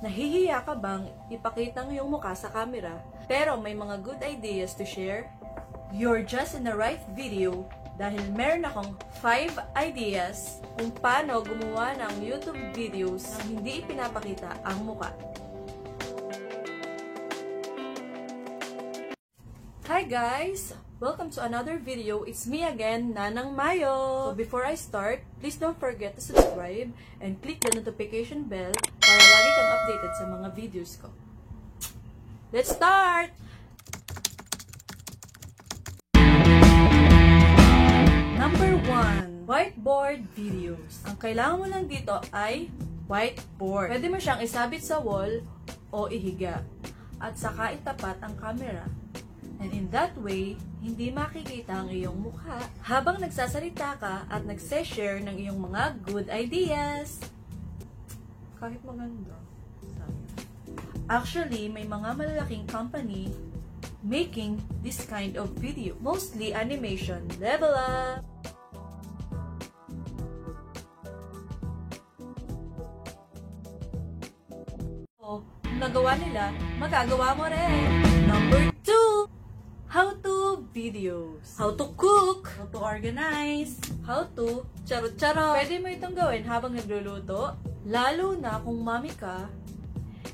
Nahihiya ka bang ipakita ang iyong mukha sa camera, pero may mga good ideas to share? You're just in the right video dahil meron akong 5 ideas kung paano gumawa ng YouTube videos nang hindi ipinapakita ang mukha. Hi guys! Welcome to another video. It's me again, Nanang Mayo. So before I start, please don't forget to subscribe and click the notification bell para lagi kang updated sa mga videos ko. Let's start! Number 1, whiteboard videos. Ang kailangan mo lang dito ay whiteboard. Pwede mo siyang isabit sa wall o ihiga. At saka itapat ang camera. And in that way, hindi makikita ang iyong mukha habang nagsasalita ka at nagse-share ng iyong mga good ideas. Kahit maganda. Actually, may mga malalaking company making this kind of video. Mostly animation. Level up! So, kung nagawa nila, magagawa mo rin. Number 2! How-to videos. How to cook. How to organize. How to charot-charot. Pwede mo itong gawin habang nagluluto. Lalo na kung mami ka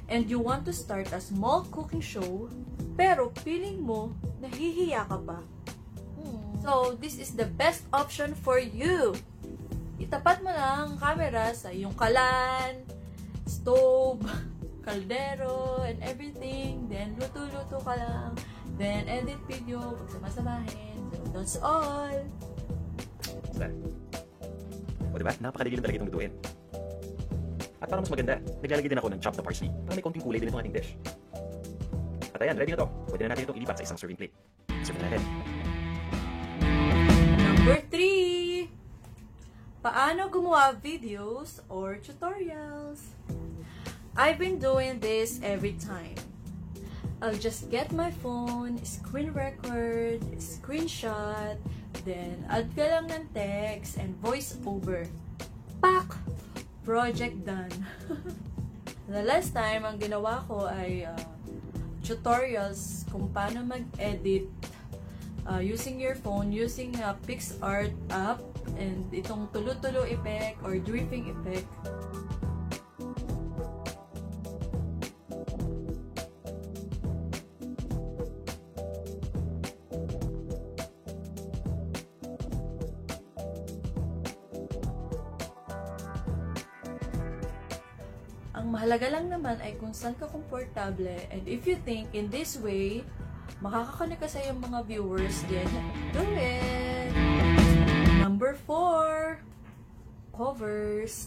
and you want to start a small cooking show, pero feeling mo nahihiya ka pa. So, this is the best option for you. Itapat mo lang ang camera sa iyong kalan, stove, kaldero, and everything. Then, luto-luto ka lang. Then, edit video, pagsama-samahin. So, that's all. O diba? Napakadali lang talaga itong lutuin. At para mas maganda, naglalagay din ako ng chopped parsley para may konting kulay din itong ating dish. At ayan, ready na to. Pwede na natin itong ilipat sa isang serving plate. Serve na natin. Number 3. Paano gumawa videos or tutorials? I've been doing this every time. I'll just get my phone, screen record, screenshot, then add ka lang ng text and voice over. Pak! Project done. The last time, ang ginawa ko ay tutorials kung paano mag-edit using your phone, using PixArt app, and itong tulo-tulo effect or drifting effect. Ang mahalaga lang naman ay kung saan ka komportable, and if you think in this way, makakakonek ka sa iyong mga viewers, then do it! Number 4, covers.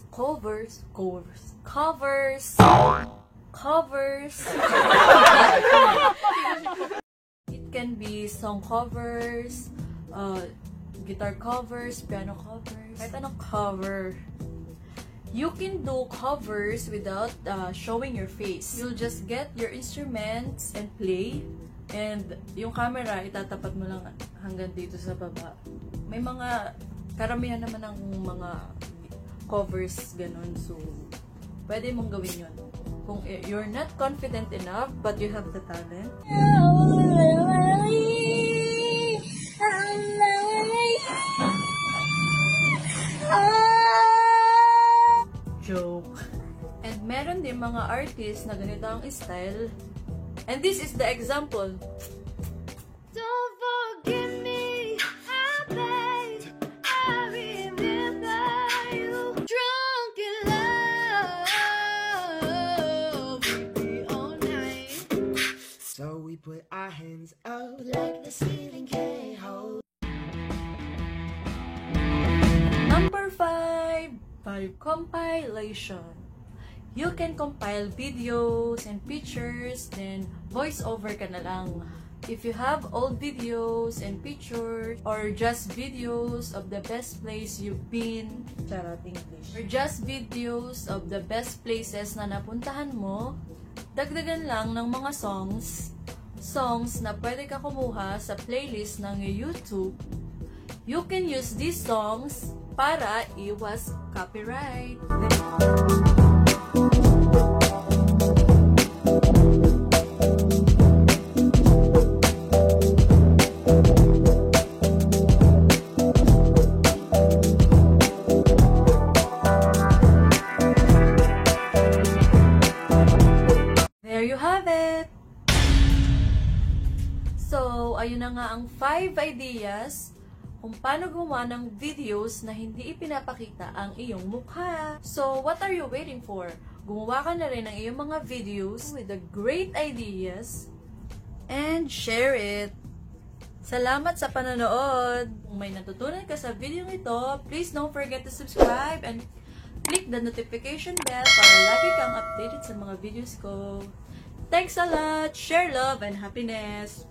It can be song covers, guitar covers, piano covers, kahit anong cover. You can do covers without showing your face. You'll just get your instruments and play, and yung camera itatapat mo lang hanggang dito sa baba. May mga karamihan naman ng mga covers ganun, so pwede mong gawin yun. Kung you're not confident enough but you have the talent, joke. And meron din mga artists na ganito ang style. And this is the example. Don't forgive me, I beg, I remember you. Drunk in love, we be all night. So we put our hands up like the ceiling can't hold. Number 5, compilation. You can compile videos and pictures, then voice over ka na lang. If you have old videos and pictures, or just videos of the best place you've been, charot English, or just videos of the best places na napuntahan mo, dagdagan lang ng mga songs na pwede ka kumuha sa playlist ng YouTube. You can use these songs para iwas copyright. So, ayun na nga ang 5 ideas kung paano gumawa ng videos na hindi ipinapakita ang iyong mukha. So, what are you waiting for? Gumawa ka na rin ng iyong mga videos with the great ideas and share it. Salamat sa panonood! Kung may natutunan ka sa video ito, please don't forget to subscribe and click the notification bell para lagi kang updated sa mga videos ko. Thanks a lot! Share love and happiness!